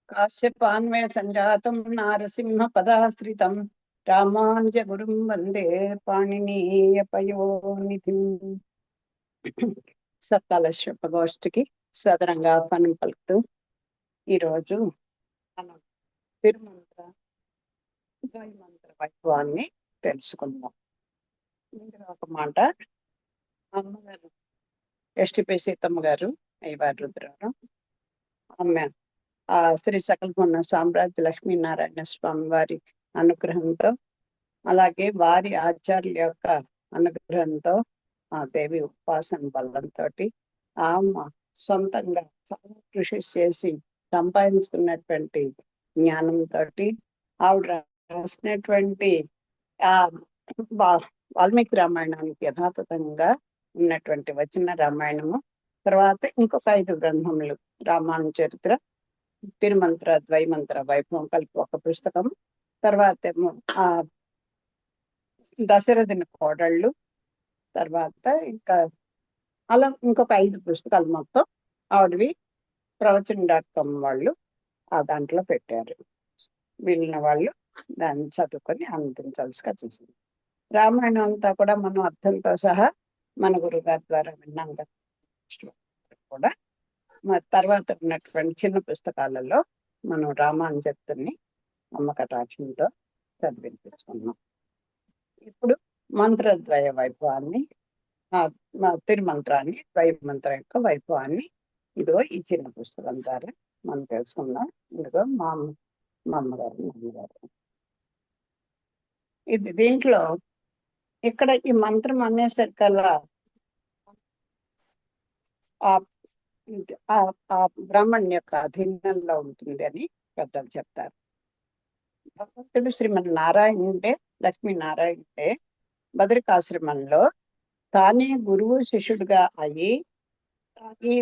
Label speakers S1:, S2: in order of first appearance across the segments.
S1: काश्यपान्वय संजातं नारसिंह पदाश्रितं रामानुज गुरुं वंदे पाणिनीय पयोनिधिम्। సత్కాలశ్వప గోష్ఠికి సదరంగా ఆహ్వానం పలుకుతూ ఈరోజు మనం తిరుమంత్ర ద్వైమంత్ర వైభవాన్ని తెలుసుకుందాం. ఇందులో ఒక మాట, అమ్మగారు ఎస్టిపి సీతమ్మ గారు అయ్యవారు రుద్రారం, ఆమె ఆ శ్రీ సకలమున్న సామ్రాజ్య లక్ష్మీనారాయణ స్వామి వారి అనుగ్రహంతో, అలాగే వారి ఆచార్యుల యొక్క అనుగ్రహంతో, ఆ దేవి ఉపాసన బలంతో ఆమె సొంతంగా చాలా కృషి చేసి సంపాదించుకున్నటువంటి జ్ఞానంతో ఆవిడ రాసినటువంటి ఆ వాల్మీకి రామాయణానికి యథాతథంగా ఉన్నటువంటి వచన రామాయణము, తర్వాత ఇంకొక 5 గ్రంథములు, రామాయణ చరిత్ర, తిరుమంత్ర ద్వైమంత్ర వైభవం కలిపి ఒక పుస్తకం, తర్వాత ఏమో ఆ దశరథుని కోడళ్ళు, తర్వాత ఇంకా అలా ఇంకొక 5 పుస్తకాలు మొత్తం ఆవిడవి ప్రవచన.com వాళ్ళు ఆ దాంట్లో పెట్టారు. వీళ్ళని వాళ్ళు దాన్ని చదువుకొని ఆనందించాల్సిగా చూసింది. రామాయణం అంతా కూడా మనం అర్థంతో సహా మన గురుగారి ద్వారా విన్నాం కూడా. మరి తర్వాత ఉన్నటువంటి చిన్న పుస్తకాలలో మనం రామానుజత్తుని అమ్మకటాక్షంతో చదివించుకున్నాం. ఇప్పుడు మంత్రద్వయ వైభవాన్ని, తిరుమంత్రాన్ని, ద్వైమంత్రం యొక్క వైభవాన్ని ఇదిగో ఈ చిన్న పుస్తకం ద్వారా మనం తెలుసుకున్నాం. ఇదిగో మా అమ్మగారు, నాన్నగారు. ఇది దీంట్లో ఇక్కడ ఈ మంత్రం అనేసరికల్లా ఆ బ్రాహ్మణ్ యొక్క అధీనంలో ఉంటుంది అని పెద్దలు చెప్తారు. భగవంతుడు శ్రీమన్ నారాయణుడే, లక్ష్మీనారాయణుడే బదరికాశ్రమంలో తానే గురువు శిష్యుడిగా అయ్యి ఈ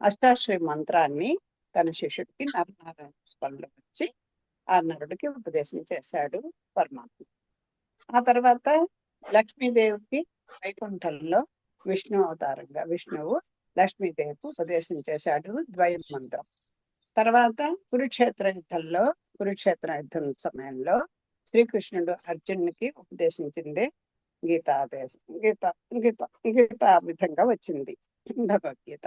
S1: అష్టాశ్రీ మంత్రాన్ని తన శిష్యుడికి నరనారాయణ స్వామిలో వచ్చి ఆ నరుడికి ఉపదేశం చేశాడు పరమాత్మ. ఆ తర్వాత లక్ష్మీదేవికి వైకుంఠంలో విష్ణు అవతారంగా విష్ణువు లక్ష్మీదేవికి ఉపదేశం చేశాడు ద్వైమంత్రం. తర్వాత కురుక్షేత్ర యుద్ధం సమయంలో శ్రీకృష్ణుడు అర్జునుడికి ఉపదేశించింది గీత విధంగా వచ్చింది భగవద్గీత.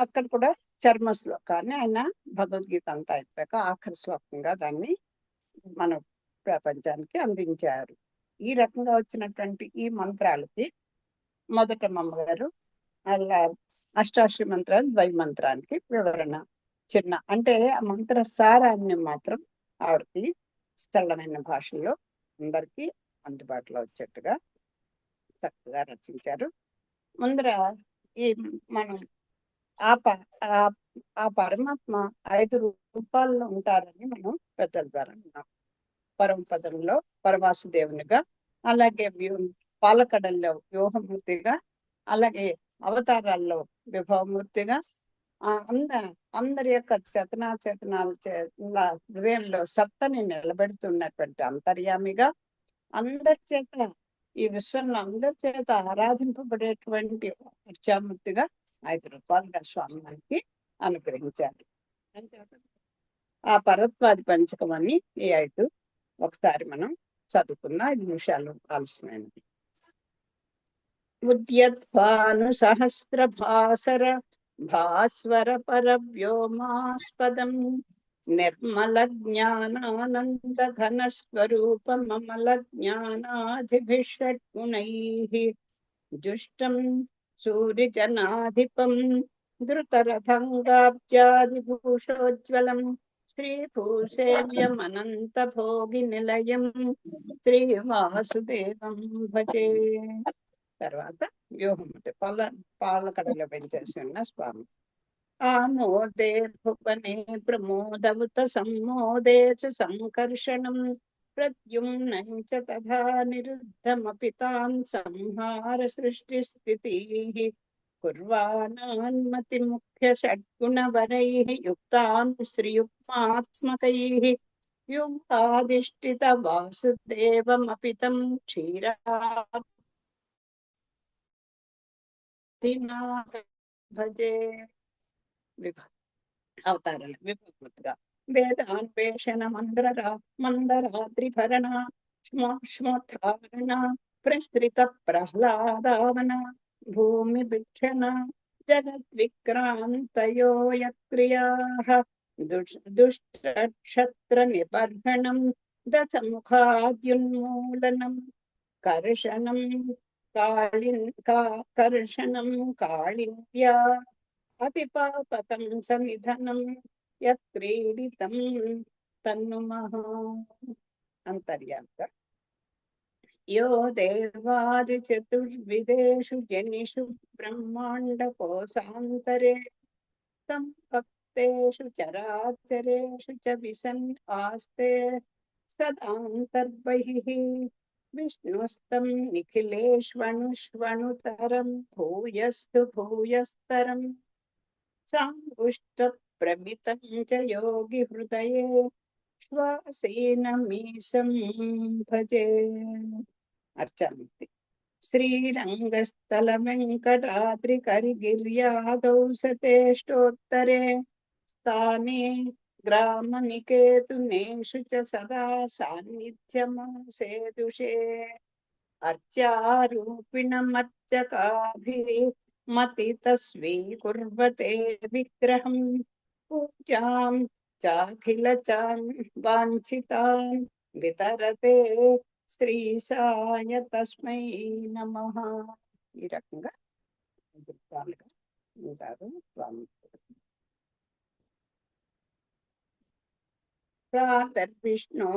S1: అక్కడ కూడా చర్మ శ్లోకాన్ని ఆయన భగవద్గీత అంతా అయిపోయాక ఆఖరి శ్లోకంగా దాన్ని మన ప్రపంచానికి అందించారు. ఈ రకంగా వచ్చినటువంటి ఈ మంత్రాలకి మొదట అమ్మగారు అలా అష్టాశ్రీ మంత్రాలు ద్వైమంత్రానికి వివరణ చిన్న, అంటే ఆ మంత్ర సారాన్ని మాత్రం ఆవిడకి సరళమైన భాషలో అందరికీ అందుబాటులో వచ్చేట్టుగా చక్కగా రచించారు. ముందర ఈ మనం ఆ పరమాత్మ 5 రూపాల్లో ఉంటారని మనం పెద్దల ద్వారా విన్నాం. పరమపదంలో పరవాసుదేవునిగా, అలాగే పాలకడల్లో వ్యూహమూర్తిగా, అలాగే అవతారాల్లో విభవమూర్తిగా, అందరి యొక్క చేతనాలు హృదయంలో సత్తని నిలబెడుతున్నటువంటి అంతర్యామిగా, అందరి చేత ఈ విశ్వంలో అందరి చేత ఆరాధింపబడేటువంటి అర్చామూర్తిగా 5 రూపాయలుగా స్వామి మనకి అనుగ్రహించారు. ఆ పరత్వాది పంచకం అని ఈ 5 ఒకసారి మనం చదువుకున్న 5 నిమిషాలు ఆలస్యమైనది. ఉద్యద్భాను సహస్ర భాసర భాస్వర పరవ్యోమాస్పదం నిర్మల జ్ఞానానంద ఘన స్వరూప మమల జ్ఞానాధిభిషడ్గుణైః జుష్టం సూర్యజనాధిపం ధృతరథంగాబ్జాదిభూషోజ్వలం శ్రీభూసేవ్యమనంత భోగి నిలయం శ్రీవాసుదేవం భజే. తర్వాత వ్యూహముటి పాలకడలో పెంచేసి ఉన్న స్వామి. ఆమోదే భువనే ప్రమోదవుత సమ్మోదే చ సంకర్షణం ప్రద్యుమ్నం చ తథా నిరుద్ధమపి తాన్ సంహార సృష్టి స్థితిః కుర్వాణాన్మతి ముఖ్య షడ్గుణవరైః యుక్తాన్ శ్రీయుక్మాత్మకైః యుక్తాధిష్ఠిత వాసుదేవమపి తం క్షీరాబ్ధినాథ భజే. అవతారాలు విభక్తిగా వేదాన్వేషణ మందరాద్రిభరణ శ్మోత్రారణ ప్రసృత ప్రహ్లాదావన భూమి భిక్షణ జగద్విక్రాంతయో యత్క్రియాః దుష్టక్షత్ర నిబర్హణం దశముఖాద్యున్మూలనం కర్షణం కాళింద్యా అతిపాపకం సనిధనం యత్క్రీడితం తన్నుమః. అంతర్యామిగా యో దేవాది చతుర్విదేషు జనిషు బ్రహ్మాండ కోశాంతరే తం భక్తేషు చరాచరేషు చ విసన్ ఆస్తే సదాంతర్బహిః విష్ణుస్తం నిఖిలేష్వణుష్వణుతరం భూయస్తు భూయస్తరం సాంగుష్ట ప్రమితం చ యోగి హృదయే శ్వాసేనమీశం భజే. అర్చామితి. శ్రీరంగస్థల వెంకటాద్రికరిగిర్యాదౌ సతేష్టోత్తరే స్థానే గ్రామనికేతునేషు చ సదా సాన్నిధ్యమాసేదుషే అర్చారూపిణమర్చకాభిః మతిత స్వీకుర్వతే విగ్రహం పూజాం చాఖిల వాంఛితాన్ వితరతే శ్రీశాయ తస్మై నమః. ఈ రకంగా ఉంటారు స్వామి. ప్రాతర్విష్ణో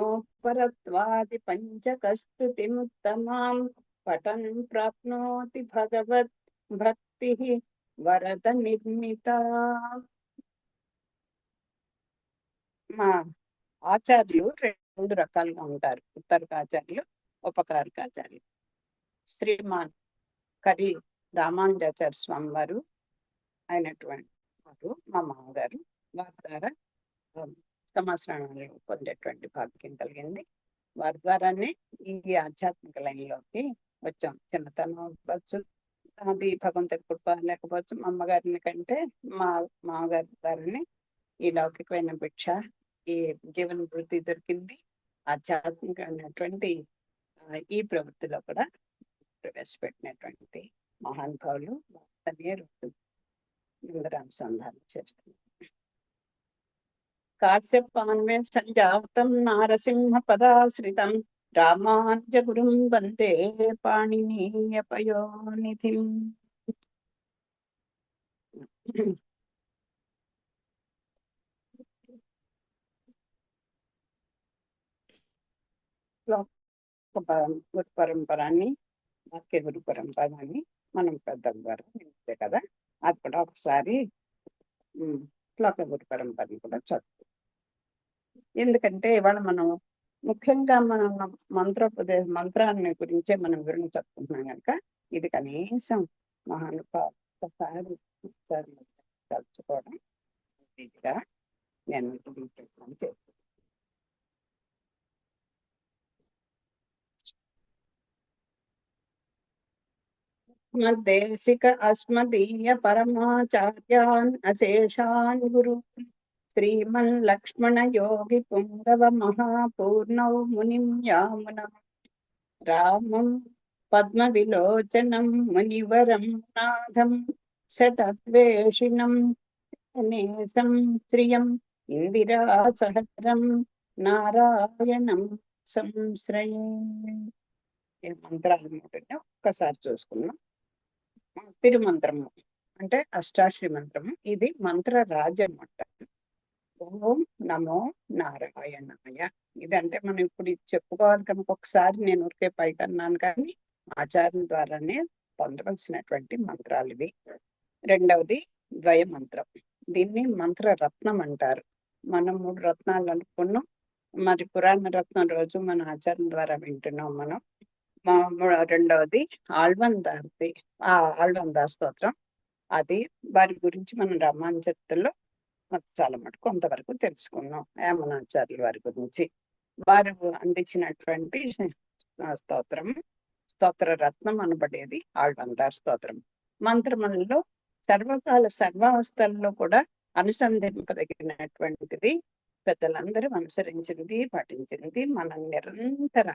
S1: పరత్వాది పంచకస్తుతిముత్తమాం పఠన్ ప్రాప్నోతి భగవత్ భక్తి వరద నిర్మిత. మా ఆచార్యులు రెండు రకాలుగా ఉంటారు, ఉత్తరకాచార్యులు, ఉపకారకాచార్యులు. శ్రీమాన్ కరి రామానుజాచార్య స్వామి వారు అయినటువంటి వారు మా మామగారు. వారి ద్వారా సంవత్సరాలు పొందేటువంటి భాగ్యం కలిగింది. వారి ద్వారానే ఈ ఆధ్యాత్మిక లైన్లోకి వచ్చాం. చిన్నతనం అవ్వచ్చు, అది భగవంతుడి కృప లేకపోవచ్చు. మా అమ్మగారిని కంటే మా మామగారి ద్వారానే ఈ లౌకికమైన భిక్ష, ఈ జీవన వృత్తి దొరికింది. ఆధ్యాత్మికమైనటువంటి ఈ ప్రవృత్తిలో కూడా ప్రవేశపెట్టినటువంటి మహానుభావులు అనుసంధానం చేస్తున్నారు. కాశ్యపాన్వే సంజాతం నారసింహ పదాశ్రితం రామానుజ గురుం వందే పాణినీయ పయోనిధిం. గురు పరంపరాన్ని, వాక్య గురు పరంపరాన్ని మనం పెద్ద ద్వారా వింటే కదా, అది కూడా ఒకసారి శ్లోక గురు పరంపరని కూడా చదువు. ఎందుకంటే ఇవాళ మనం ముఖ్యంగా మనం మంత్రాన్ని గురించే మనం వివరణ చెప్పుకుంటున్నాం కనుక ఇది కనీసం మహానుభావులు తలుచుకోవడం ఇదిగా నేను చేస్తున్నాను. మద్దేశిక అస్మదీయ పరమాచార్యాన్ అశేషాన్ గురు శ్రీమన్ లక్ష్మణ యోగి పుంగవ మహాపూర్ణౌ మునిం యామునం రామం పద్మ విలోచనం మునివరం నాథం శతద్వేషిణం నేసం శ్రియం ఇందిరా సహస్రం నారాయణం సంశ్రయే. మంత్రాలు ఒక్కసారి చూసుకున్నాం. తిరుమంత్రము అంటే అష్టాక్షరి మంత్రము. ఇది మంత్ర రాజు అనమాట. ఓం నమో నారాయణాయ. ఇదంటే మనం ఇప్పుడు చెప్పుకోవాలి కనుక ఒకసారి నేను ఊరికే పైకన్నాను, కానీ ఆచార్యం ద్వారానే పొందవలసినటువంటి మంత్రాలు ఇవి. రెండవది ద్వయ మంత్రం. దీన్ని మంత్ర రత్నం అంటారు. మనం 3 రత్నాలు అనుకున్నాం. మరి పురాణ రత్నం రోజు మన ఆచార్యం ద్వారా వింటున్నాం మనం. రెండవది ఆళ్వందార్ స్తోత్రం. అది వారి గురించి మనం రామానుజత్తులో చాలా మటుకు కొంతవరకు తెలుసుకున్నాం. యామనాచార్యుల వారి గురించి వారు అందించినటువంటి స్తోత్ర రత్నం అనబడేది ఆళ్వందార్ స్తోత్రం. మంత్రములలో సర్వకాల సర్వావస్థల్లో కూడా అనుసంధింపదగినటువంటిది పెద్దలందరూ అనుసరించినది పాటించినది మనం నిరంతర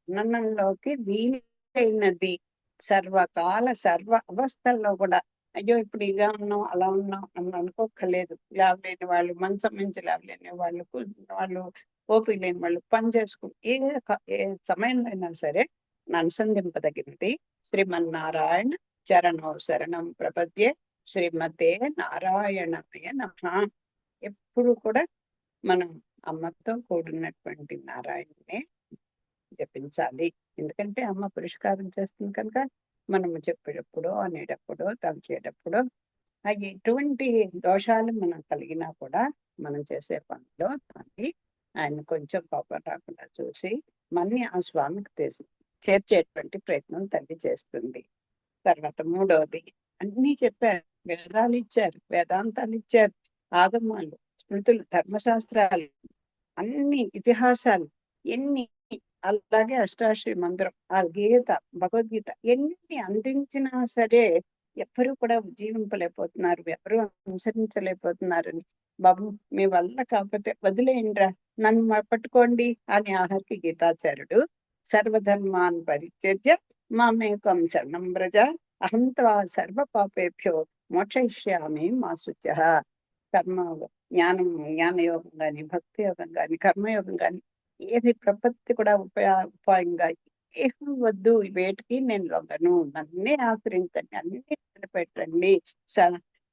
S1: వర్ణనంలోకి వీలైనది సర్వకాల సర్వ అవస్థల్లో కూడా అయ్యో ఇప్పుడు ఇలా ఉన్నాం అలా ఉన్నాం అని అనుకోక్కర్లేదు. లేవలేని వాళ్ళు మంచం నుంచి లేవలేని వాళ్ళు వాళ్ళు ఓపిక లేని వాళ్ళు పని చేసుకుని ఏ సమయంలో అయినా సరే అనుసంధింపదగినది శ్రీమన్నారాయణ చరణో శరణం ప్రపద్యే శ్రీమతే నారాయణమయ నమః. ఎప్పుడు కూడా మనం అమ్మతో కూడినటువంటి నారాయణనే జపించాలి. ఎందుకంటే అమ్మ పురస్కారం చేస్తుంది కనుక మనము చెప్పేటప్పుడు అనేటప్పుడు తలచేటప్పుడు ఎటువంటి దోషాలు మనం కలిగినా కూడా మనం చేసే పనిలో తల్లి ఆయన కొంచెం కోపం రాకుండా చూసి మళ్ళీ ఆ స్వామికి చేర్చేటువంటి ప్రయత్నం తల్లి చేస్తుంది. తర్వాత మూడవది అన్ని చెప్పారు, వేదాలు ఇచ్చారు, వేదాంతాలు ఇచ్చారు, ఆగమాలు, స్మృతులు, ధర్మశాస్త్రాలు, అన్ని ఇతిహాసాలు ఎన్ని, అలాగే అష్టాక్షరి మంత్రం, ఆ గీత, భగవద్గీత ఎన్ని అందించినా సరే ఎవరు కూడా జీవింపలేకపోతున్నారు, ఎవరు అనుసరించలేకపోతున్నారని. బాబు మీ వల్ల కాకపోతే వదిలేయండిరా, నన్ను పట్టుకోండి అని ఆహర్కి గీతాచార్యుడు సర్వధర్మాన్ పరిత్యజ్య మామేకం శరణం వ్రజ అహం త్వా సర్వ పాపేభ్యో మోక్షయిష్యామి మా శుచః. జ్ఞానయోగం గాని, భక్తి యోగం గాని, కర్మయోగం గాని ఏది ప్రపత్తి కూడా ఉపాయంగా ఏం వద్దు, వేటికి నేను లొంగను, నన్నే ఆశ్రయించండి, అన్ని పెట్టండి.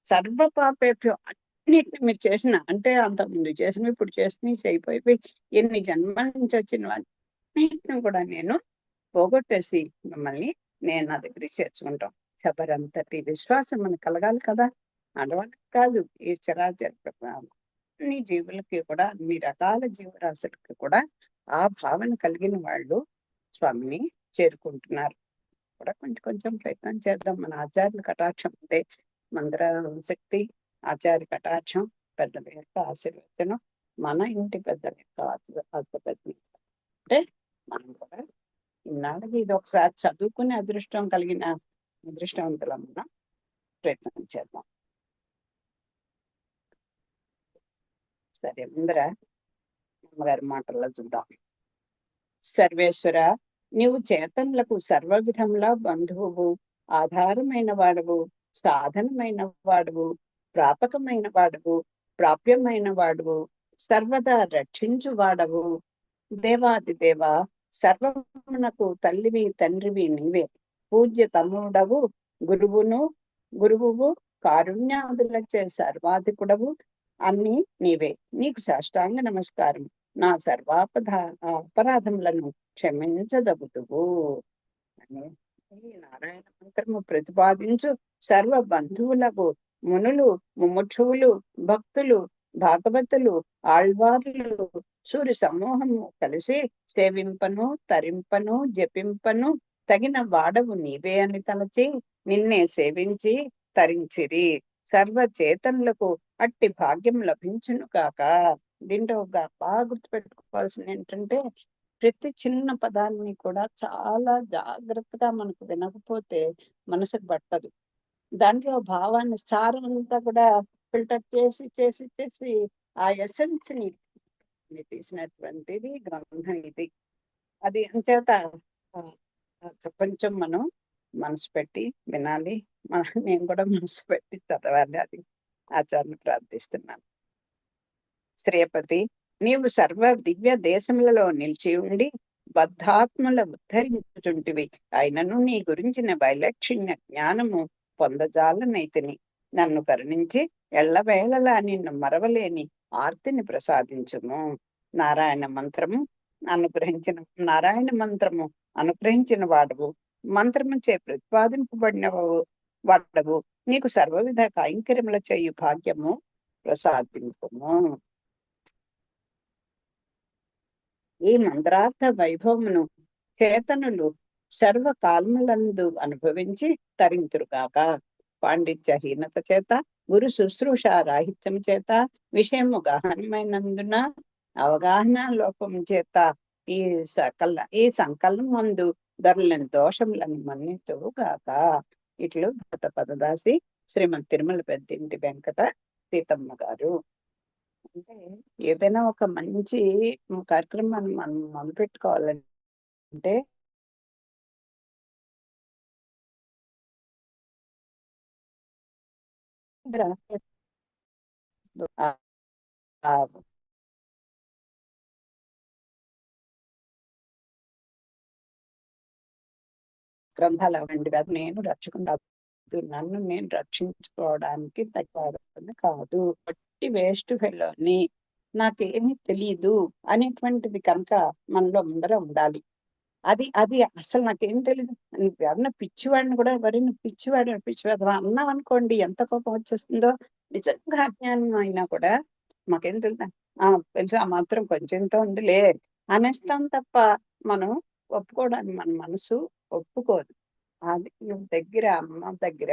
S1: సర్వ పాపేభ్యో అన్నిటిని మీరు చేసిన అంటే అంతకుముందు చేసిన ఇప్పుడు చేసినవి అయిపోయి ఎన్ని జన్మల నుంచి వచ్చిన అన్నిటిని కూడా నేను పోగొట్టేసి మిమ్మల్ని నేను నా దగ్గరికి చేర్చుకుంటాం. శబరంతటి విశ్వాసం మనకు కలగాలి కదా, ఆడవాళ్ళకి కాదు, ఈ చరాచర అన్ని జీవులకి కూడా, అన్ని రకాల జీవరాశులకి కూడా ఆ భావన కలిగిన వాళ్ళు స్వామిని చేరుకుంటున్నారు. కూడా కొంచెం కొంచెం ప్రయత్నం చేద్దాం. మన ఆచార్యుల కటాక్షం అంటే మందిర శక్తి, ఆచార్య కటాక్షం, పెద్దల యొక్క ఆశీర్వచనం, మన ఇంటి పెద్దల యొక్క ఆశీర్వచనం అంటే మనం కూడా ఇన్నాళ్ళకి ఇది ఒకసారి చదువుకునే అదృష్టం కలిగిన అదృష్టవంతులం మనం ప్రయత్నం చేద్దాం. సరే, ముందర అమ్మగారి మాటల్లో చూద్దాం. సర్వేశ్వర, నీవు చేతనులకు సర్వ విధంలా బంధువువు, ఆధారమైన వాడవు, సాధనమైన వాడవు, ప్రాపకమైన వాడవు, ప్రాప్యమైన వాడవు, సర్వదా రక్షించు వాడవు. దేవాది దేవ, సర్వమునకు తల్లివి తండ్రివి నీవే, పూజ్య తమ్ముడవు, గురువువు, కారుణ్యాదులచే సర్వాధికుడవు, అన్ని నీవే. నీకు సాష్టాంగ నమస్కారం. నా అపరాధములను క్షమించదగుతువు అని ఈ నారాయణ మంత్రము ప్రతిపాదించు సర్వ బంధువులకు మునులు, ముముక్షువులు, భక్తులు, భాగవతులు, ఆళ్వార్లు, సూర్య సమూహము కలిసి సేవింపను, తరింపను, జపింపను తగిన వాడవు నీవే అని తలచి నిన్నే సేవించి తరించిరి. సర్వ చేతనులకు అట్టి భాగ్యం లభించును కాక. దీంట్లో బాగా గుర్తుపెట్టుకోవాల్సింది ఏంటంటే ప్రతి చిన్న పదాన్ని కూడా చాలా జాగ్రత్తగా మనకు వినకపోతే మనసుకు పట్టదు. దాంట్లో భావాన్ని, సారం అంతా కూడా ఫిల్టర్ చేసి చేసి చేసి ఆ ఎసెన్స్ ని తీసినటువంటిది గ్రంథం ఇది. అది అంచేత కొంచెం మనం మనసు పెట్టి వినాలి. నేను కూడా మనసు పెట్టి చదవాలి. అది ఆచార్యని ప్రార్థిస్తున్నాను. శ్రీపతి, నీవు సర్వ దివ్య దేశములలో నిలిచి ఉండి బద్ధాత్మల ఉద్ధరించుచుంటివి. అయినను నీ గురించిన వైలక్షణ్య జ్ఞానము పొందజాలనైతిని. నన్ను కరుణించి ఎల్లవేళలా నిన్ను మరవలేని ఆర్తిని ప్రసాదించుము. నారాయణ మంత్రము అనుగ్రహించిన వాడవు, మంత్రము చే ప్రతిపాదింపబడిన వాడవు. నీకు సర్వవిధ కైంకర్యముల చేయు భాగ్యము ప్రసాదింపుము. ఈ మంత్రార్థ వైభవమును చేతనులు సర్వకాలములందు అనుభవించి తరింతురుగాక. పాండిత్యహీనత చేత, గురు శుశ్రూష రాహిత్యం చేత, విషయము గహనమైనందున అవగాహన లోపం చేత ఈ సంకలనం మందు ధరలను దోషములను మన్నితువుగాక. ఇట్లు గత పదదాసి శ్రీమతి తిరుమల పెద్దింటి వెంకట సీతమ్మ గారు. అంటే ఏదైనా ఒక మంచి కార్యక్రమాన్ని మనం మొదలు పెట్టుకోవాలంటే ఆ ఆ గ్రంథాలు అవండి అది నేను రక్షకుండా నన్ను నేను రక్షించుకోవడానికి తగ్గవాడని కాదు, వట్టి వేస్ట్ ఫెలోని, నాకేమీ తెలియదు అనేటువంటిది కనుక మనలో ముందర ఉండాలి. అది అది అసలు నాకేం తెలియదు, నువ్వు ఎవరన్నా పిచ్చివాడిని కూడా మరి నువ్వు పిచ్చివాడు అన్నావు అనుకోండి, ఎంత కోపం వచ్చేస్తుందో. నిజంగా అజ్ఞానం అయినా కూడా మాకేం తెలుసు, తెలుసు ఆ మాత్రం కొంచెంతో ఉందిలే అనేస్తాం తప్ప మనం ఒప్పుకోవడానికి మన మనసు ఒప్పుకోదు. అది దగ్గర అమ్మ దగ్గర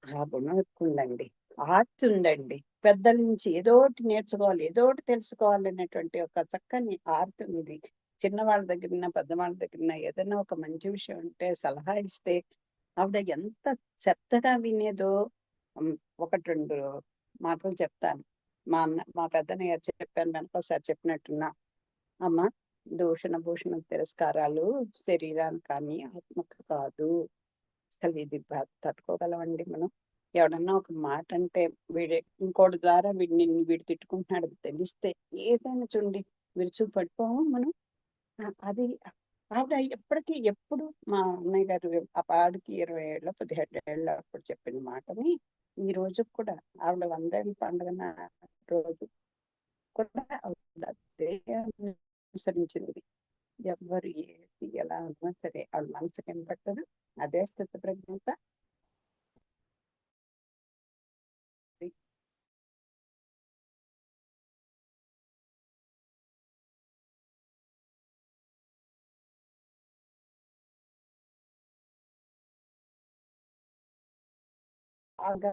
S1: ఆ గుణం ఎక్కువ ఉందండి, ఆర్తి ఉందండి. పెద్దల నుంచి ఏదో ఒకటి నేర్చుకోవాలి, ఏదో ఒకటి తెలుసుకోవాలి అనేటువంటి ఒక చక్కని ఆర్తి ఉంది. చిన్నవాళ్ళ దగ్గర పెద్దవాళ్ళ దగ్గర ఏదైనా ఒక మంచి విషయం ఉంటే సలహా ఇస్తే ఆవిడ ఎంత శ్రద్ధగా వినేదో. ఒకటి రెండు మాటలు చెప్తాను. మా పెద్దనయ్య చెప్పాను వెనకోసారి చెప్పినట్టున్నా, అమ్మ దూషణ భూషణ తిరస్కారాలు శరీరానికి కానీ ఆత్మకు కాదు. అసలు ఇది తట్టుకోగలమండి మనం? ఎవడన్నా ఒక మాట అంటే వీడి ఇంకోటి ద్వారా వీడు తిట్టుకుంటున్నాడు తెలిస్తే ఏదైనా చూడండి విరుచు పడిపోము మనం. అది ఆవిడ ఎప్పటికీ ఎప్పుడు మా అన్నయ్య గారు ఆ పాడికి 20 ఏళ్ళ 17 ఏళ్ళ అప్పుడు చెప్పిన మాటని ఈ రోజు కూడా ఆవిడ 100 ఏళ్ళ పండుగ రోజు కూడా ఆవిడ అదే అనుసరించింది. ఎవ్వరు ఏది ఎలా ఉన్నా సరే ఆవిడ మనసుకి ఏం పట్టదు, అదే స్థితి ప్రజ్ఞత. బాగా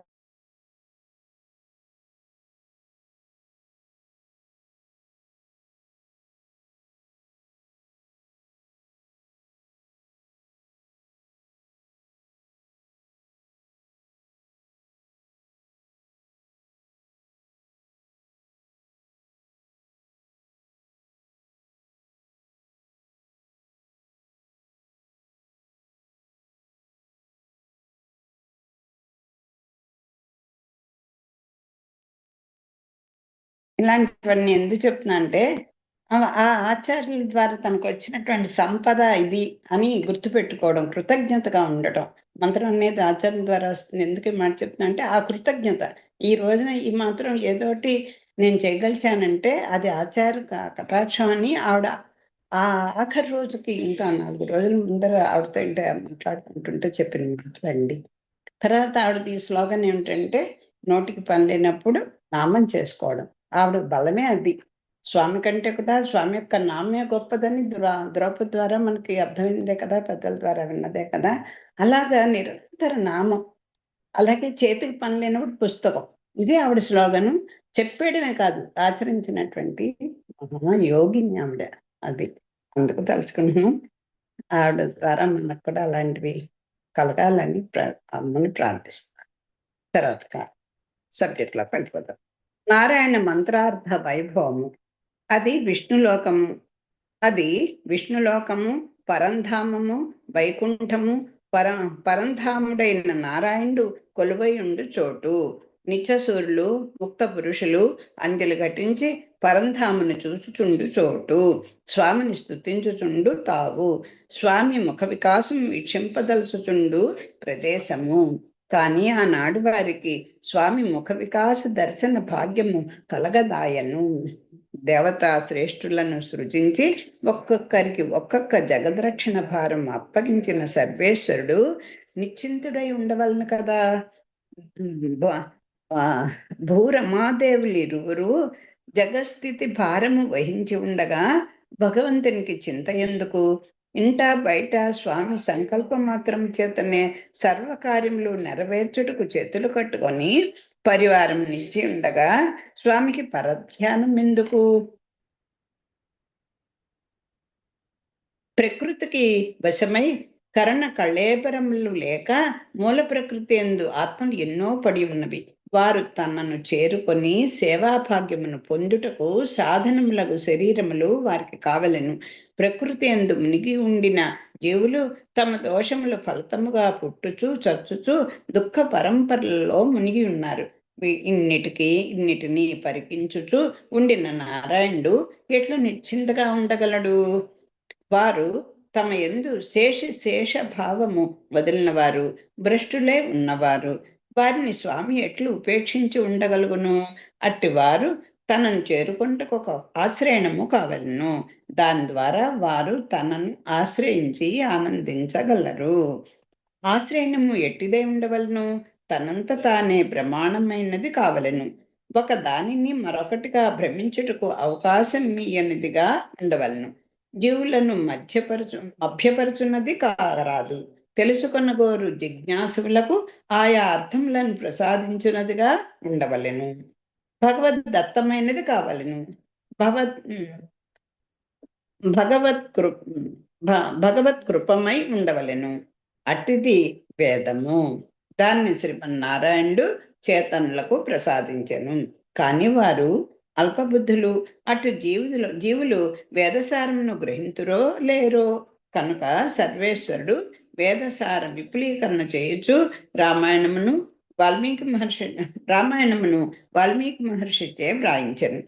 S1: ఇలాంటివన్నీ ఎందుకు చెప్తున్నా అంటే ఆ ఆచార్యుల ద్వారా తనకు వచ్చినటువంటి సంపద ఇది అని గుర్తుపెట్టుకోవడం, కృతజ్ఞతగా ఉండటం. మంత్రం అనేది ఆచార్యుల ద్వారా వస్తుంది. ఎందుకు ఈ మాట చెప్తున్నా అంటే ఆ కృతజ్ఞత. ఈ రోజున ఈ మాత్రం ఏదోటి నేను చేయగలిచానంటే అది ఆచార్య కటాక్షం అని ఆవిడ ఆ ఆఖరి రోజుకి ఇంకా 4 రోజుల ముందర ఆవిడతో మాట్లాడుకుంటుంటే చెప్పిన మాటలండి. తర్వాత ఆవిడది స్లోగన్ ఏమిటంటే నోటికి పని లేనప్పుడు నామం చేసుకోవడం. ఆవిడ బలమే అది. స్వామి కంటే కూడా స్వామి యొక్క నామే గొప్పదని ద్రౌపది ద్వారా మనకి అర్థమైందే కదా, పెద్దల ద్వారా విన్నదే కదా. అలాగా నిరంతర నామం. అలాగే చేతికి పని లేనప్పుడు పుస్తకం. ఇదే ఆవిడ స్లోగను. చెప్పేయడమే కాదు, ఆచరించినటువంటి మహాయోగిని ఆవిడ. అది అందుకు తలుచుకున్నాను. ఆవిడ ద్వారా మనకు కూడా అలాంటివి కలగాలని అమ్మని ప్రార్థిస్తాను. తర్వాత సబ్జెక్ట్లో వెళ్ళిపోతాం. నారాయణ మంత్రార్థ వైభవము. అది విష్ణులోకము. అది విష్ణులోకము, పరంధామము, వైకుంఠము, పరంధాముడైన నారాయణుడు కొలువైయుండు చోటు. నిత్యసూరులు ముక్త పురుషులు అంజలి ఘటించి పరంధామును చూచుచుండు చోటు. స్వామిని స్తుతించుచుండు తావు. స్వామి ముఖ వికాసం వీక్షింపదలుచుచుండు ప్రదేశము. కానీ ఆనాడు వారికి స్వామి ముఖ వికాస దర్శన భాగ్యము కలగదాయను. దేవతా శ్రేష్ఠులను సృజించి ఒక్కొక్కరికి ఒక్కొక్క జగద్రక్షణ భారం అప్పగించిన సర్వేశ్వరుడు నిశ్చింతుడై ఉండవలను కదా. భూరమాదేవులిరువురు జగస్థితి భారము వహించి ఉండగా భగవంతునికి చింత ఎందుకు? ఇంట బయట స్వామి సంకల్ప మాత్రం చేతనే సర్వకార్యములు నెరవేర్చుటకు చేతులు కట్టుకొని పరివారం నిలిచి ఉండగా స్వామికి పరధ్యానం ఎందుకు? ప్రకృతికి వశమై కరణ కళేబరములు లేక మూల ప్రకృతి ఎందు ఆత్మలు ఎన్నో పడి ఉన్నవి. వారు తనను చేరుకొని సేవాభాగ్యమును పొందుటకు సాధనములకు శరీరములు వారికి కావలెను. ప్రకృతి యందు మునిగి ఉండిన జీవులు తమ దోషముల ఫలితముగా పుట్టుచు చచ్చుచు దుఃఖ పరంపరలలో మునిగి ఉన్నారు. ఇన్నిటిని పరికించుచు ఉండిన నారాయణుడు ఎట్లు నిశ్చింతగా ఉండగలడు? వారు తమ యందు శేష భావము వదిలిన వారు, భ్రష్టులే ఉన్నవారు. వారిని స్వామి ఎట్లు ఉపేక్షించి ఉండగలుగును? అట్టివారు తనను చేరుకుంటకు ఒక ఆశ్రయణము కావలను. దాని ద్వారా వారు తనను ఆశ్రయించి ఆనందించగలరు. ఆశ్రయణము ఎట్టిదే ఉండవలను? తనంత తానే ప్రమాణమైనది కావలను. ఒక దానిని మరొకటిగా భ్రమించుటకు అవకాశం ఇయ్యనిదిగా ఉండవలను. జీవులను మభ్యపరచున్నది కారాదు. తెలుసుకొనగోరు జిజ్ఞాసులకు ఆయా అర్థములను ప్రసాదించున్నదిగా ఉండవలెను. భగవద్దత్తమైనది కావలను. భగవత్ కృపమై ఉండవలెను. అట్టిది వేదము. దాన్ని శ్రీమన్నారాయణుడు చేతనులకు ప్రసాదించెను. కాని వారు అల్పబుద్ధులు. అటు జీవులు వేదసారమును గ్రహింతురో లేరో కనుక సర్వేశ్వరుడు వేదసార విపులీకరణ చేయొచ్చు రామాయణమును వాల్మీకి మహర్షిచే వ్రాయించను.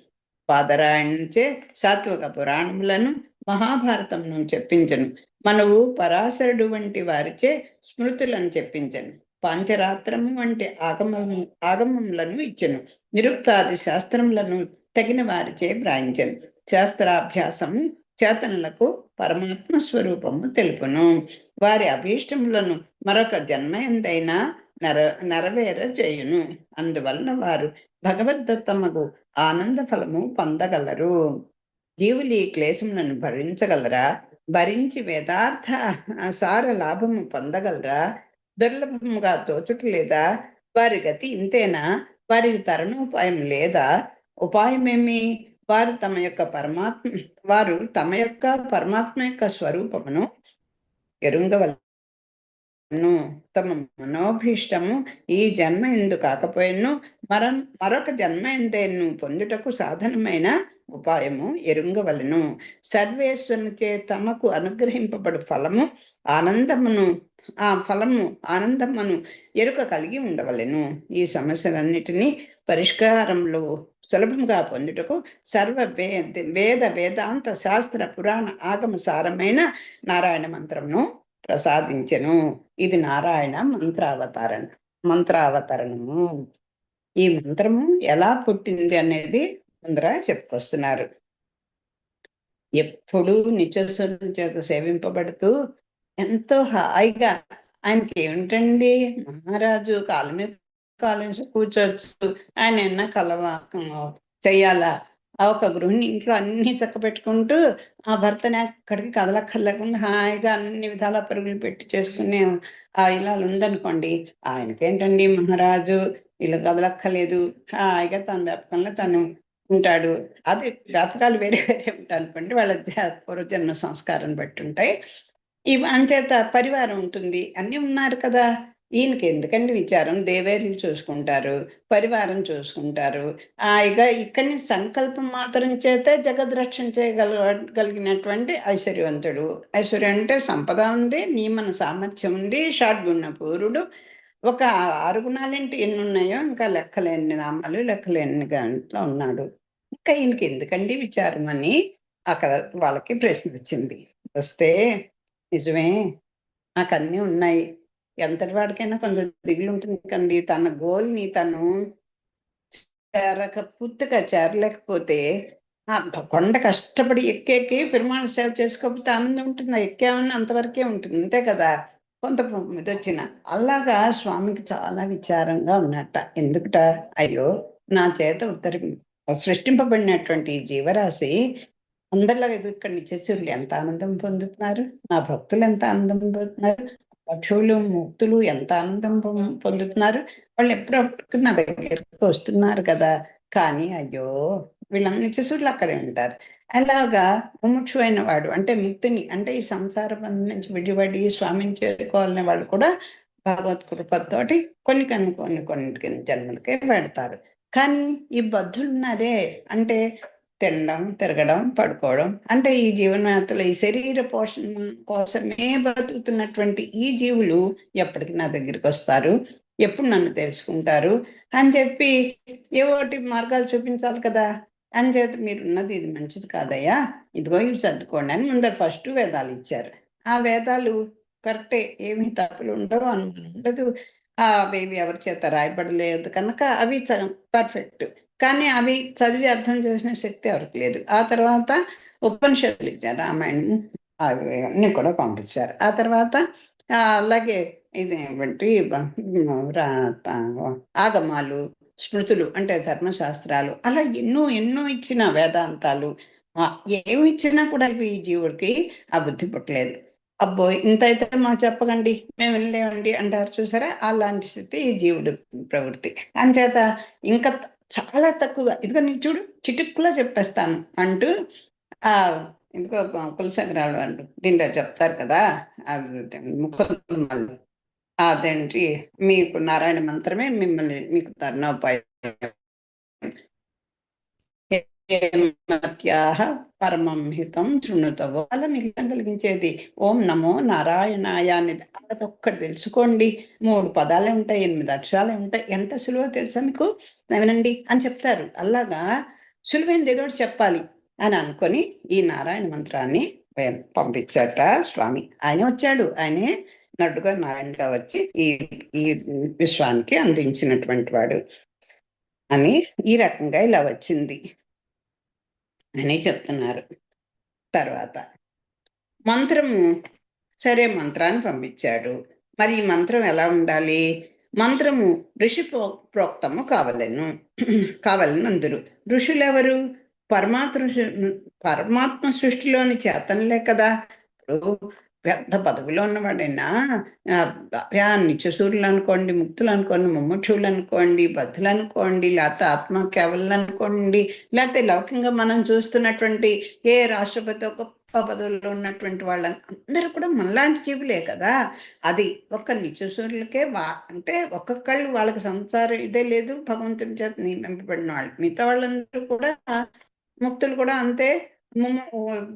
S1: పాదరాయణుచే సాత్విక పురాణములను మహాభారతమును చెప్పించను. మనవు పరాశరుడు వంటి వారిచే స్మృతులను చెప్పించను. పాంచరాత్రము వంటి ఆగమములను ఇచ్చను. నిరుక్తాది శాస్త్రములను తగిన వారిచే వ్రాయించను. శాస్త్రాభ్యాసము చేతనులకు పరమాత్మ స్వరూపము తెలుపును. వారి అభీష్టములను మరొక జన్మ ఎందైనా నెరవేర చేయును. అందువలన వారు భగవద్దత్తమగు ఆనంద ఫలము పొందగలరు. జీవులు ఈ క్లేశములను భరించగలరా? భరించి వేదార్థ సార లాభము పొందగలరా? దుర్లభముగా తోచుటలేదా? వారి గతి ఇంతేనా? వారికి తరుణోపాయం లేదా? ఉపాయమేమి? వారు తమ యొక్క పరమాత్మ యొక్క స్వరూపమును ఎరుంగవలను. తమ మనోభీష్టము ఈ జన్మ ఎందు కాకపోయిను మరొక జన్మ ఎందేను పొందుటకు సాధనమైన ఉపాయము ఎరుంగవలను. సర్వేశ్వరునిచే తమకు అనుగ్రహింపబడు ఆనందమును ఎరుక కలిగి ఉండవలెను. ఈ సమస్యలన్నిటినీ పరిష్కారంలో సులభంగా పొందుటకు సర్వ వేదాంత శాస్త్ర పురాణ ఆగమ సారమైన నారాయణ మంత్రమును ప్రసాదించెను. ఇది నారాయణ మంత్రావతరణము. ఈ మంత్రము ఎలా పుట్టింది అనేది ముందర చెప్పుకొస్తున్నారు. ఎప్పుడూ నిత్యస్వరం చేత సేవింపబడుతూ ఎంతో హాయిగా ఆయనకి ఏమిటండి, మహారాజు కాలు మీద కూర్చోవచ్చు, ఆయన ఎన్న చెయ్యాలా? ఒక గృహిణి ఇంట్లో అన్ని చక్క పెట్టుకుంటూ ఆ భర్తని అక్కడికి కదలక్కర్లేకుండా హాయిగా అన్ని విధాల పరుగులు పెట్టి చేసుకునే ఆ ఇలా ఉందనుకోండి, ఆయనకేంటండి మహారాజు ఇలా కదలక్కర్లేదు, హాయిగా తన వ్యాపకంలో తను ఉంటాడు. అది వ్యాపకాలు వేరే వేరే ఉంటాయి అనుకోండి, వాళ్ళ పూర్వజన్మ సంస్కారం బట్టి ఉంటాయి. ఈ అంచేత పరివారం ఉంటుంది, అన్ని ఉన్నారు కదా. ఈయనకి ఎందుకండి విచారం? దేవేరి చూసుకుంటారు, పరివారం చూసుకుంటారు. ఇక్కడిని సంకల్పం మాత్రం చేత జగద్రక్షణ చేయగలిగినటువంటి ఐశ్వర్యవంతుడు. ఐశ్వర్యం అంటే సంపద ఉంది, నియమన సామర్థ్యం ఉంది, షాడ్గుణ పూరుడు. ఒక 6 గుణాలేంటి ఎన్ని ఉన్నాయో, ఇంకా లెక్కలేని నామాలు లెక్కలేని గంటలో ఉన్నాడు. ఇంకా ఈయనకి ఎందుకండి విచారం అని అక్కడ వాళ్ళకి ప్రశ్న వచ్చింది. వస్తే నిజమే, నాకు అన్నీ ఉన్నాయి, ఎంతటి వాడికైనా కొంచెం దిగులు ఉంటుంది కండి. తన గోల్ని తను పూర్తిగా చేరలేకపోతే ఆ కొండ కష్టపడి ఎక్కి పెరుమాళ సేవ చేసుకోకపోతే ఆనందం ఉంటుంది. ఎక్కామని అంతవరకే ఉంటుంది, అంతే కదా. కొంత ఇది వచ్చిన అలాగా స్వామికి చాలా విచారంగా ఉన్నట్ట. ఎందుకుట? అయ్యో, నా చేత సృష్టింపబడినటువంటి జీవరాశి అందరిలాగా ఇక్కడ నిత్యశూరులు ఎంత ఆనందం పొందుతున్నారు, నా భక్తులు ఎంత ఆనందం పొందుతున్నారు, పక్షులు ముక్తులు ఎంత ఆనందం పొందుతున్నారు, వాళ్ళు ఎప్పుడప్పుడు నా దగ్గరికి వస్తున్నారు కదా. కానీ అయ్యో, వీళ్ళని నిత్యశూరులు అక్కడే ఉంటారు. అలాగా ముముక్షు అయిన వాడు అంటే ముక్తిని అంటే ఈ సంసార బంధం నుంచి విడిపడి స్వామిని చేరుకోవాలనే వాళ్ళు కూడా భగవత్ కృపతోటి కొన్ని జన్మలకే పెడతారు. కానీ ఈ బద్ధులు ఉన్నారే, అంటే తినడం, తిరగడం, పడుకోవడం, అంటే ఈ జీవనయాత్రలో ఈ శరీర పోషణ కోసమే బతుకుతున్నటువంటి ఈ జీవులు ఎప్పటికి నా దగ్గరికి వస్తారు, ఎప్పుడు నన్ను తెలుసుకుంటారు అని చెప్పి ఏవోటి మార్గాలు చూపించాలి కదా. అంచేత మీరున్నది ఇది మంచిది కాదయ్యా, ఇదిగో ఇవి చదువుకోండి అని ముందర ఫస్ట్ వేదాలు ఇచ్చారు. ఆ వేదాలు కరెక్టే, ఏమీ తప్పులు ఉండవు, అనుమానం ఉండదు. అవి ఎవరి చేత రాయబడలేదు కనుక అవి పర్ఫెక్ట్. కానీ అవి చదివి అర్థం చేసిన శక్తి ఎవరికి లేదు. ఆ తర్వాత ఉపనిషత్తులు ఇచ్చారు, రామాయణం అవి అన్ని కూడా పంపించారు. ఆ తర్వాత అలాగే ఇది ఏమిటి ఆగమాలు, స్మృతులు అంటే ధర్మశాస్త్రాలు, అలా ఎన్నో ఎన్నో ఇచ్చిన వేదాంతాలు ఏమి ఇచ్చినా కూడా ఇవి జీవుడికి ఆ బుద్ధి పుట్టలేదు. అబ్బో ఇంత అయితే మాకు చెప్పకండి, మేము వెళ్ళలేమండి అంటారు చూసారా, అలాంటి స్థితి ఈ జీవుడు ప్రవృత్తి. అంచేత ఇంకా చాలా తక్కువగా, ఇదిగో నీకు చూడు చిటుక్కులా చెప్పేస్తాను అంటూ ఆ ఇంకో కులశేఖరాలు అంటూ దీంట్లో చెప్తారు కదా, ముఖమల్లు అదేంటి, మీకు నారాయణ మంత్రమే మిమ్మల్ని మీకు తరుణోపాయం పరమం హితం శృణుతవో, అలా మీకు కలిగించేది ఓం నమో నారాయణాయ అనేది అదొక్కటి తెలుసుకోండి. 3 పదాలే ఉంటాయి, 8 అక్షరాలే ఉంటాయి, ఎంత సులువో తెలుసా మీకు, వినండి అని చెప్తారు. అలాగా సులువైనది ఏదో చెప్పాలి అని అనుకొని ఈ నారాయణ మంత్రాన్ని పంపించాట స్వామి. ఆయన వచ్చాడు, ఆయనే నడుగా నారాయణగా వచ్చి ఈ ఈ విశ్వానికి అందించినటువంటి వాడు అని ఈ రకంగా ఇలా వచ్చింది అని చెప్తున్నారు. తర్వాత మంత్రము, సరే మంత్రాన్ని పంపించాడు. మరి ఈ మంత్రం ఎలా ఉండాలి? మంత్రము ఋషి ప్రోక్తము కావాలని అందరు. ఋషులు ఎవరు? పరమాత్మ సృష్టిలోని చేతనలే కదా. ఇప్పుడు పెద్ద పదవిలో ఉన్నవాడైనా నిత్యసూరులు అనుకోండి, ముక్తులు అనుకోండి, ముముక్షువులు అనుకోండి, బద్ధులు అనుకోండి, లేకపోతే ఆత్మ కేవలం అనుకోండి, లేకపోతే లౌకికంగా మనం చూస్తున్నటువంటి ఏ రాష్ట్రపతి గొప్ప పదవుల్లో ఉన్నటువంటి వాళ్ళని అందరూ కూడా మనలాంటి జీవులే కదా. అది ఒక్క నిత్యసూరులకే అంటే ఒక్కొక్కళ్ళు వాళ్ళకి సంసారం ఇదే లేదు, భగవంతుని చేత నియమింపబడిన వాళ్ళు. మిగతా వాళ్ళందరూ కూడా ముక్తులు కూడా అంతే.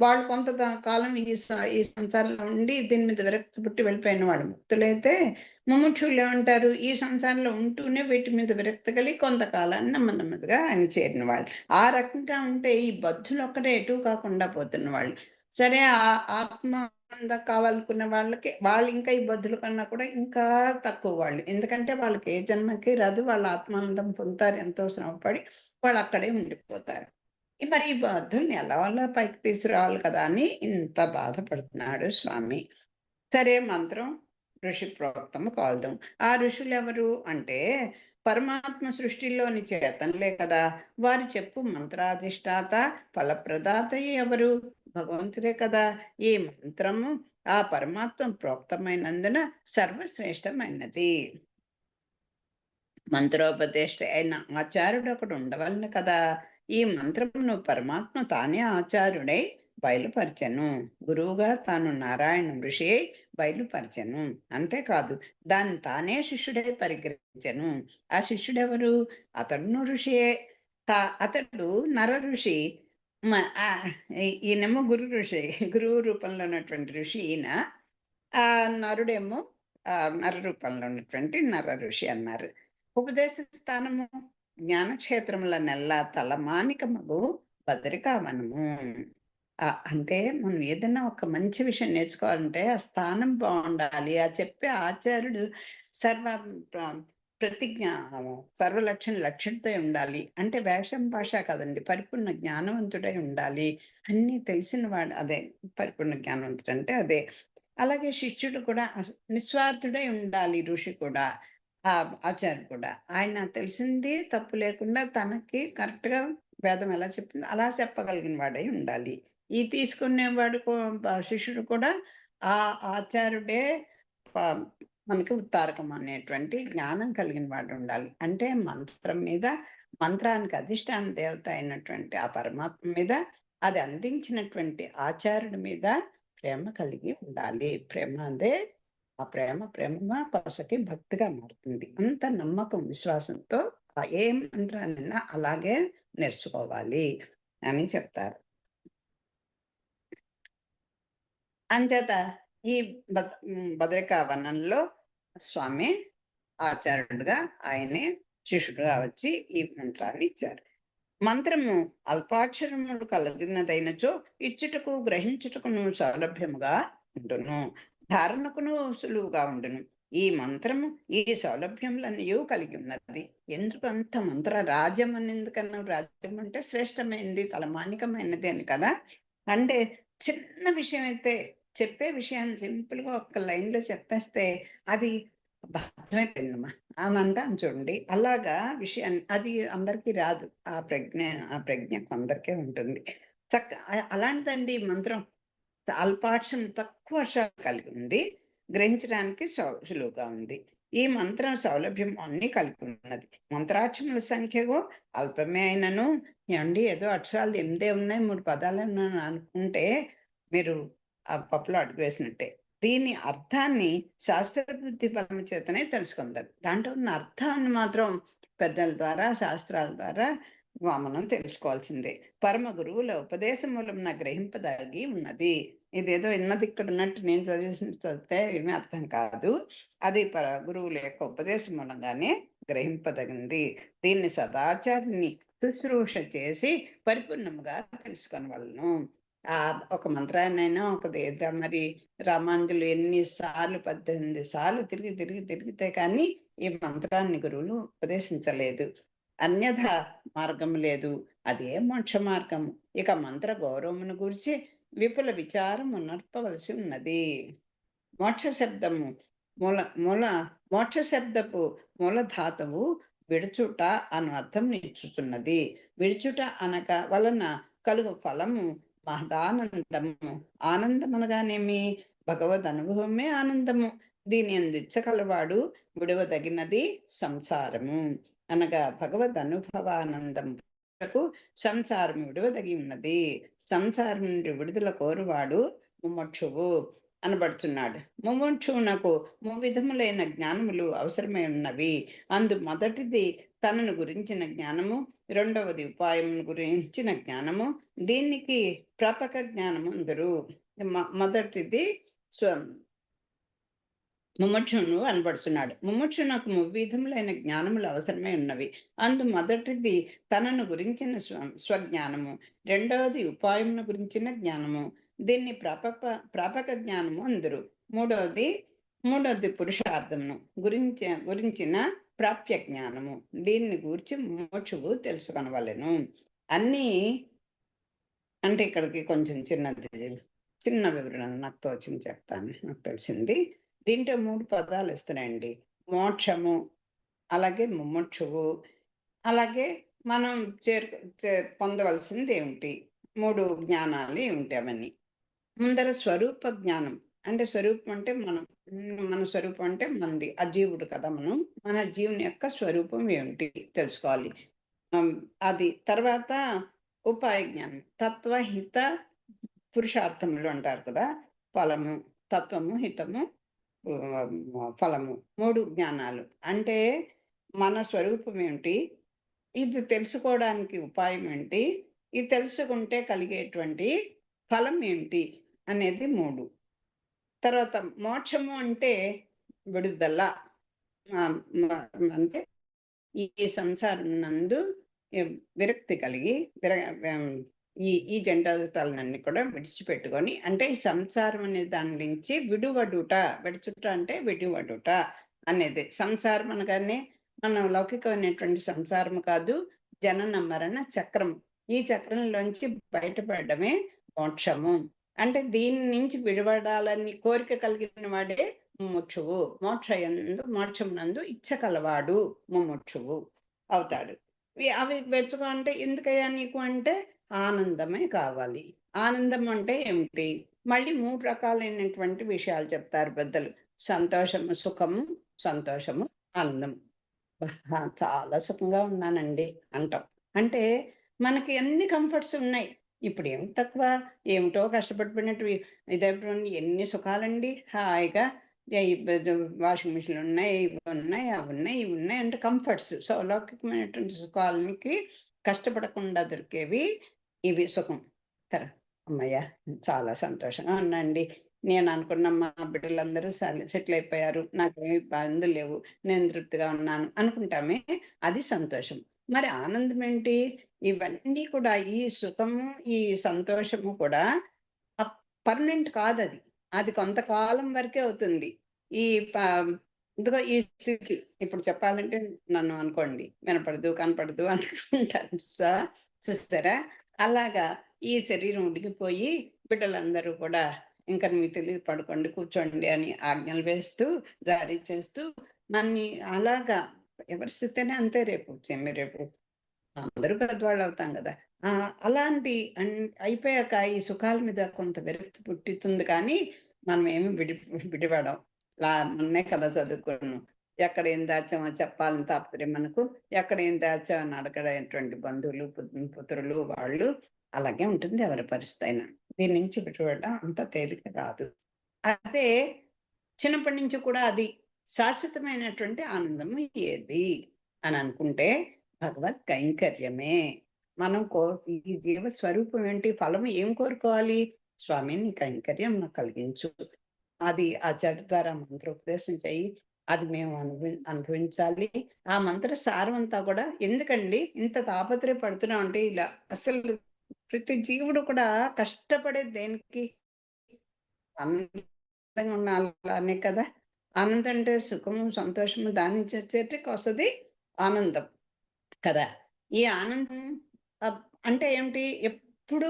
S1: వాళ్ళు కొంత కాలం ఈ సంసారంలో ఉండి దీని మీద విరక్తి పుట్టి వెళ్ళిపోయిన వాళ్ళు. ముక్తులైతే ముముక్షులు ఏమంటారు, ఈ సంసారంలో ఉంటూనే వీటి మీద విరక్తి కలిగి కొంతకాలాన్ని నెమ్మదిగా ఆయన చేరిన వాళ్ళు. ఆ రకంగా ఉంటే ఈ బద్ధులు ఒక్కడే ఎటు కాకుండా పోతున్న వాళ్ళు. సరే ఆత్మ కావాలనుకున్న వాళ్ళకి వాళ్ళు ఇంకా ఈ బద్ధుల కన్నా కూడా ఇంకా తక్కువ వాళ్ళు. ఎందుకంటే వాళ్ళకి ఏ జన్మకి రాదు, వాళ్ళ ఆత్మానందం పొందుతారు, ఎంతో శ్రమపడి వాళ్ళు అక్కడే ఉండిపోతారు. మరి ఈ బద్ధుల్ని ఎలా పైకి తీసుకురావాలి కదా అని ఇంత బాధపడుతున్నాడు స్వామి. సరే మంత్రం ఋషి ప్రోక్తము కాల్దాం. ఆ ఋషులు ఎవరు అంటే పరమాత్మ సృష్టిలోని చేతనలే కదా. వారు చెప్పు మంత్రాధిష్టాత ఫలప్రదాత ఎవరు? భగవంతుడే కదా. ఈ మంత్రము ఆ పరమాత్మ ప్రోక్తమైనందున సర్వశ్రేష్టమైనది. మంత్రోపదేష్ట అయిన ఆచార్యుడు ఒకడు ఉండవలను కదా. ఈ మంత్రమును పరమాత్మ తానే ఆచార్యుడై బయలుపరచెను. గురువుగా తాను నారాయణ ఋషి అయి బయలుపరచెను. అంతేకాదు దాన్ని తానే శిష్యుడై పరిగ్రహించెను. ఆ శిష్యుడెవరు? అతడును ఋషియే. అతడు నర ఋషి, ఈయనేమో గురు ఋషి, గురువు రూపంలో ఉన్నటువంటి ఋషి ఈయన. ఆ నరుడేమో నర రూపంలో ఉన్నటువంటి నర ఋషి అన్నారు. ఉపదేశ స్థానము జ్ఞానక్షేత్రముల నెల్ల తలమానికమగు బదరికావనము. అంటే మనం ఏదైనా ఒక మంచి విషయం నేర్చుకోవాలంటే ఆ స్థానం బాగుండాలి, ఆ చెప్పే ఆచార్యుడు ప్రతిజ్ఞ లక్షణతో ఉండాలి. అంటే వేషం భాష కదండి, పరిపూర్ణ జ్ఞానవంతుడై ఉండాలి. అన్ని తెలిసిన వాడు అదే పరిపూర్ణ జ్ఞానవంతుడు అంటే అదే. అలాగే శిష్యుడు కూడా నిస్వార్థుడై ఉండాలి. ఋషి కూడా, ఆ ఆచార్యుడు కూడా ఆయన తెలిసింది తప్పు లేకుండా తనకి కరెక్ట్ గా వేదం ఎలా చెప్పిందో అలా చెప్పగలిగిన వాడై ఉండాలి. ఈ తీసుకునేవాడు శిష్యుడు కూడా ఆ ఆచార్యుడే మనకి ఉత్తారకం అనేటువంటి జ్ఞానం కలిగిన వాడు ఉండాలి. అంటే మంత్రం మీద, మంత్రానికి అధిష్టాన దేవత అయినటువంటి ఆ పరమాత్మ మీద, అది అందించినటువంటి ఆచార్యుడి మీద ప్రేమ కలిగి ఉండాలి. ప్రేమ అదే ఆ ప్రేమ కొసకి భక్తిగా మారుతుంది. అంత నమ్మకం, విశ్వాసంతో ఏ మంత్రాన్నైనా అలాగే నేర్చుకోవాలి అని చెప్తారు. అంచేత ఈ బదరికా వనంలో స్వామి ఆచార్యుడుగా ఆయనే శిష్యుడుగా వచ్చి ఈ మంత్రాన్ని ఇచ్చారు. మంత్రము అల్పాక్షరములు కలిగినదైనచో ఇచ్చుటకు గ్రహించుటకును సౌలభ్యముగా ఉండును, ధారణకును సులువుగా ఉండును. ఈ మంత్రము ఈ సౌలభ్యములన్నీ కలిగి ఉన్నది. ఎందుకు అంత మంత్ర రాజ్యం అని ఎందుకన్నా? రాజ్యం అంటే శ్రేష్టమైనది, తలమానికమైనది అని కదా. అంటే చిన్న విషయం అయితే చెప్పే విషయాన్ని సింపుల్ గా ఒక్క లైన్ లో చెప్పేస్తే అది అర్థమైపోయిందమ్మా అని అంటాను చూడండి. అలాగా విషయాన్ని అది అందరికీ రాదు. ఆ ప్రజ్ఞ కొందరికే ఉంటుంది. అలాంటిదండి ఈ మంత్రం. అల్పాక్షరం, తక్కువ అక్షరాలు కలిగి ఉంది, గ్రహించడానికి సులువుగా ఉంది. ఈ మంత్రం సౌలభ్యం అన్ని కలిగి ఉన్నది. మంత్రాక్షరముల సంఖ్యకు అల్పమే అయినను, ఏమండి ఏదో అక్షరాలు 8 ఉన్నాయి, 3 పదాలు అనుకుంటే మీరు ఆ పప్పులో అడుగు వేసినట్టే. దీని అర్థాన్ని శాస్త్ర బుద్ధి బలం చేతనే తెలుసుకుందాం. దాంట్లో ఉన్న అర్థాన్ని మాత్రం పెద్దల ద్వారా, శాస్త్రాల ద్వారా మనం తెలుసుకోవాల్సిందే. పరమ గురువుల ఉపదేశ మూలమున గ్రహింపదగి ఉన్నది. ఇదేదో విన్నది ఇక్కడ ఉన్నట్టు నేను చదివితే ఏమీ అర్థం కాదు. అది గురువుల యొక్క ఉపదేశం మూలంగానే గ్రహింపదగింది. దీన్ని సదాచారిని శుశ్రూష చేసి పరిపూర్ణంగా తెలుసుకొనవలను. ఒక మంత్రాన్నైనా మరి రామానుజులు ఎన్నిసార్లు 18 సార్లు తిరిగితే కానీ ఈ మంత్రాన్ని గురువులు ఉపదేశించలేదు. అన్యథ మార్గం లేదు, అదే మోక్ష మార్గము. ఇక మంత్ర గౌరవమును గురించి విపుల విచారము నడపవలసి ఉన్నది. మోక్ష శబ్దము మోక్ష శబ్దపు మూలధాతువు విడుచుట అను అర్థం నిచ్చుతున్నది. విడుచుట అనక వలన కలుగు ఫలము మహదానందము. ఆనందం అనగానేమి? భగవద్ అనుభవమే ఆనందము. దీని అందించగలవాడు విడవదగినది సంసారము. అనగా భగవద్ అనుభవానందముకు సంసారం విడవదగి ఉన్నది. సంసారం నుండి విడుదల కోరువాడు ముముక్షువు అనబడుతున్నాడు. ముముక్షువునకు విధములైన జ్ఞానములు అవసరమై ఉన్నవి. అందు మొదటిది తనను గురించిన జ్ఞానము, రెండవది ఉపాయం గురించిన జ్ఞానము. దీనికి ప్రాపక జ్ఞానము అందరు. మొదటిది ముముక్షును అనబడుతున్నాడు. ముముక్షునకు విధములైన జ్ఞానములు అవసరమై ఉన్నవి. అందు మొదటిది తనను గురించిన స్వజ్ఞానము, రెండవది ఉపాయమును గురించిన జ్ఞానము. దీన్ని ప్రాపక జ్ఞానము అందరు. మూడవది పురుషార్థమును గురించిన ప్రాప్య జ్ఞానము. దీన్ని గురించి మోక్షువు తెలుసుకొనవలెను. అన్నీ అంటే ఇక్కడికి కొంచెం చిన్న వివరణ నాకు తోచింది చెప్తాను, నాకు తెలిసింది. దీంట్లో 3 పదాలు వస్తున్నాయండి. మోక్షము, అలాగే ముముక్షువు, అలాగే మనం పొందవలసింది ఏమిటి, 3 జ్ఞానాలు ఏమిటి అవన్నీ. ముందర స్వరూప జ్ఞానం అంటే స్వరూపం అంటే మన స్వరూపం అంటే మనది అజీవుడు కదా. మన జీవుని యొక్క స్వరూపం ఏమిటి తెలుసుకోవాలి. అది తర్వాత ఉపాయ జ్ఞానం, తత్వహిత పురుషార్థములు అంటారు కదా. ఫలము, తత్వము, హితము, ఫలము, 3 జ్ఞానాలు. అంటే మన స్వరూపం ఏమిటి, ఇది తెలుసుకోవడానికి ఉపాయం ఏంటి, ఇది తెలుసుకుంటే కలిగేటువంటి ఫలం ఏంటి అనేది 3. తర్వాత మోక్షము అంటే విడుదల, అంటే ఈ సంసారం నందు విరక్తి కలిగి ఈ జండాలన్నీ కూడా విడిచిపెట్టుకొని, అంటే ఈ సంసారం అనే దాని నుంచి విడువడుట. విడుచుట అంటే విడివడుట అనేది. సంసారం అనగానే మనం లౌకికమైనటువంటి సంసారం కాదు, జనన మరణ చక్రం. ఈ చక్రంలోంచి బయటపడమే మోక్షము. అంటే దీని నుంచి విడిపడాలని కోరిక కలిగిన వాడే ముముక్షువు. మోక్షం నందు ఇచ్చ కలవాడు ముముక్షువు అవుతాడు. అవి పెంచుకో అంటే ఎందుకయ్యా నీకు అంటే ఆనందమే కావాలి. ఆనందం అంటే ఏమిటి? మళ్ళీ 3 రకాలైనటువంటి విషయాలు చెప్తారు పెద్దలు. సంతోషము, సుఖము, సంతోషము, ఆనందం. చాలా సుఖంగా ఉన్నానండి అంటాం. అంటే మనకి అన్ని కంఫర్ట్స్ ఉన్నాయి. ఇప్పుడు ఏం తక్కువ, ఏమిటో కష్టపడిపోయినట్టు ఇదైపోయింది. ఎన్ని సుఖాలండి, హాయిగా వాషింగ్ మిషన్లు ఉన్నాయి, ఇవి ఉన్నాయి, అవి ఉన్నాయి, ఇవి ఉన్నాయి అంటే కంఫర్ట్స్. సో లౌకికమైనటువంటి సుఖాలకి కష్టపడకుండా దొరికేవి ఇవి సుఖం. అమ్మయ్య చాలా సంతోషంగా ఉన్నాండి, నేను అనుకున్న మా బిడ్డలందరూ సెటిల్ అయిపోయారు, నాకేమి ఇబ్బందులు లేవు, నేను తృప్తిగా ఉన్నాను అనుకుంటామే, అది సంతోషం. మరి ఆనందం ఏంటి? ఇవన్నీ కూడా, ఈ సుఖము ఈ సంతోషము కూడా పర్మనెంట్ కాదు. అది కొంతకాలం వరకే అవుతుంది. ఇదిగో ఈ స్థితి ఇప్పుడు చెప్పాలంటే నన్ను అనుకోండి, వినపడదు కనపడదు అనుకుంటాను చూస్తారా, అలాగా ఈ శరీరం ఉడికిపోయి బిడ్డలందరూ కూడా ఇంకా మీకు తెలియదు పడుకోండి కూర్చోండి అని ఆజ్ఞలు వేస్తూ జారీ చేస్తూ నన్ను అలాగా, ఎవరి స్థితినే అంతే. రేపు అందరూ పెద్దవాళ్ళు అవుతాం కదా. అలాంటి అయిపోయాక ఈ సుఖాల మీద కొంత విరక్తి పుట్టుతుంది, కానీ మనం ఏమి విడిపడం. మొన్నే కదా చదువుకున్నాం, ఎక్కడ ఏం దాచామో చెప్పాలని తాపత్రయం మనకు, ఎక్కడ ఏం దాచామని అడగడైనటువంటి బంధువులు పుత్రులు వాళ్ళు. అలాగే ఉంటుంది ఎవరి పరిస్థితి అయినా. దీని నుంచి విడిపడడం అంత తేలిక కాదు. అదే చిన్నప్పటి నుంచి కూడా అది శాశ్వతమైనటువంటి ఆనందము ఏది అని అనుకుంటే భగవత్ కైంకర్యమే. మనం ఈ జీవ స్వరూపం ఏంటి? ఫలం ఏం కోరుకోవాలి? స్వామిని కైంకర్యం నాకు కలిగించు, అది ఆచార్య ద్వారా మంత్రోపదేశం చెయ్యి, అది మేము అనుభవించాలి. ఆ మంత్ర సారం అంతా కూడా ఎందుకండి ఇంత తాపత్రయపడుతున్నాం అంటే, ఇలా అసలు ప్రతి జీవుడు కూడా కష్టపడేది దేనికి? ఆనందంగా ఉండాలనే కదా. ఆనందం అంటే సుఖము సంతోషము, దాని నుంచి వచ్చేటికి వస్తుంది ఆనందం కదా. ఈ ఆనందం అంటే ఏమిటి? ఎప్పుడు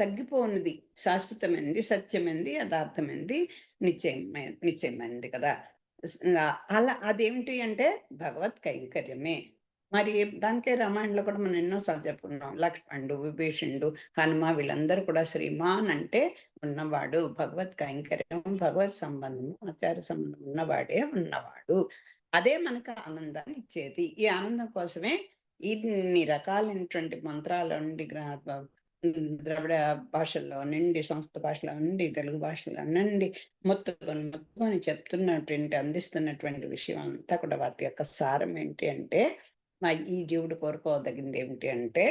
S1: తగ్గిపోనిది, శాశ్వతమైనది, సత్యమైనది, యథార్థమైనది, నిశ్చయమైనది కదా. అలా అదేమిటి అంటే భగవత్ కైంకర్యమే. మరి దానికే రామాయణంలో కూడా మనం ఎన్నోసార్లు చెప్పుకున్నాం. లక్ష్మణుడు, విభీషణుడు, హనుమ వీళ్ళందరూ కూడా శ్రీమాన్ అంటే ఉన్నవాడు, భగవత్ కైంకర్యం, భగవత్ సంబంధము, ఆచార సంబంధం ఉన్నవాడే ఉన్నవాడు. అదే మనకు ఆనందాన్ని ఇచ్చేది. ఈ ఆనందం కోసమే ఇన్ని రకాలైనటువంటి మంత్రాల నుండి ద్రవిడ భాషల్లో నుండి, సంస్కృత భాషలో నుండి, తెలుగు భాషలో నుండి మొత్తుకొని చెప్తున్నటువంటి, అందిస్తున్నటువంటి విషయం అంతా కూడా వాటి యొక్క సారం ఏంటి అంటే, ఈ జీవుడు కోరుకోదగింది ఏమిటి అంటే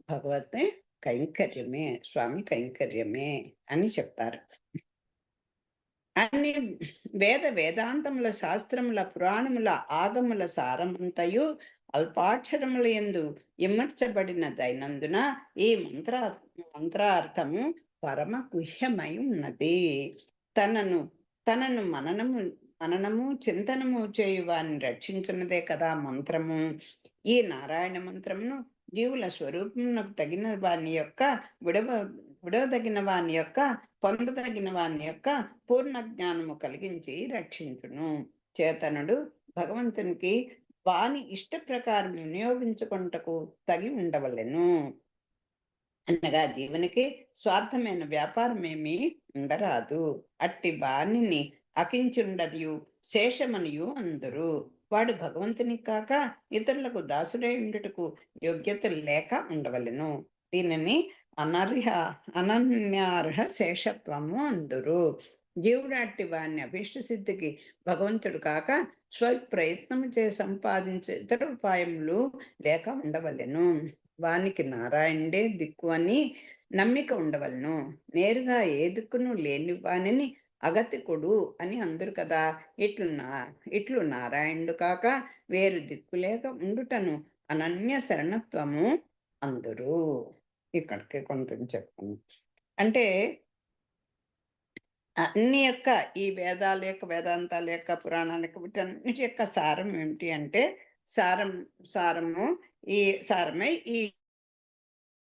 S1: భగవత్ కైంకర్యమే, స్వామి కైంకర్యమే అని చెప్తారు. అన్ని వేదాంతముల, శాస్త్రముల, పురాణముల, ఆగముల సారమంతయు అల్పాక్షరముల యందు ఇమర్చబడిన దైనందున ఈ మంత్రార్థము పరమ గుహ్యమై ఉన్నది. తనను మననము చింతనము చేయువాన్ని రక్షించున్నదే కదా మంత్రము. ఈ నారాయణ మంత్రమును జీవుల స్వరూపమునకు తగిన వాని యొక్క విడవదగిన వాని యొక్క పొందదగిన వాని యొక్క పూర్ణ జ్ఞానము కలిగించి రక్షించును. చేతనుడు భగవంతునికి వాని ఇష్ట ప్రకారం వినియోగించుకుంటకు తగి ఉండవలెను. అనగా జీవునికి స్వార్థమైన వ్యాపారం ఏమీ ఉండరాదు. అట్టి వాణిని అకించుండరియు శేషమనియు అందరు. వాడు భగవంతుని కాక ఇతరులకు దాసుడై ఉండుటకు యోగ్యత లేక ఉండవలెను. దీనిని అనన్యార్హ శేషత్వము అందురు. జీవుడు అట్టి వారిని అభీష్ట సిద్ధికి భగవంతుడు కాక స్వప్రయత్నము చే సంపాదించే ఇతర ఉపాయములు లేక ఉండవలెను. వానికి నారాయణుడే దిక్కు అని నమ్మిక ఉండవలను. నేరుగా ఏ దిక్కును లేని వానిని అగతికుడు అని అందరు కదా. ఇట్లు నారాయణుడు కాక వేరు దిక్కు లేక ఉండుటను అనన్య శరణత్వము అందరు. ఇక్కడికి కొంచెం చెప్పను. అంటే అన్ని యొక్క ఈ వేదాల యొక్క, వేదాంతాల యొక్క, పురాణాల యొక్క, వీటన్నిటి యొక్క సారం ఏమిటి అంటే సారమే ఈ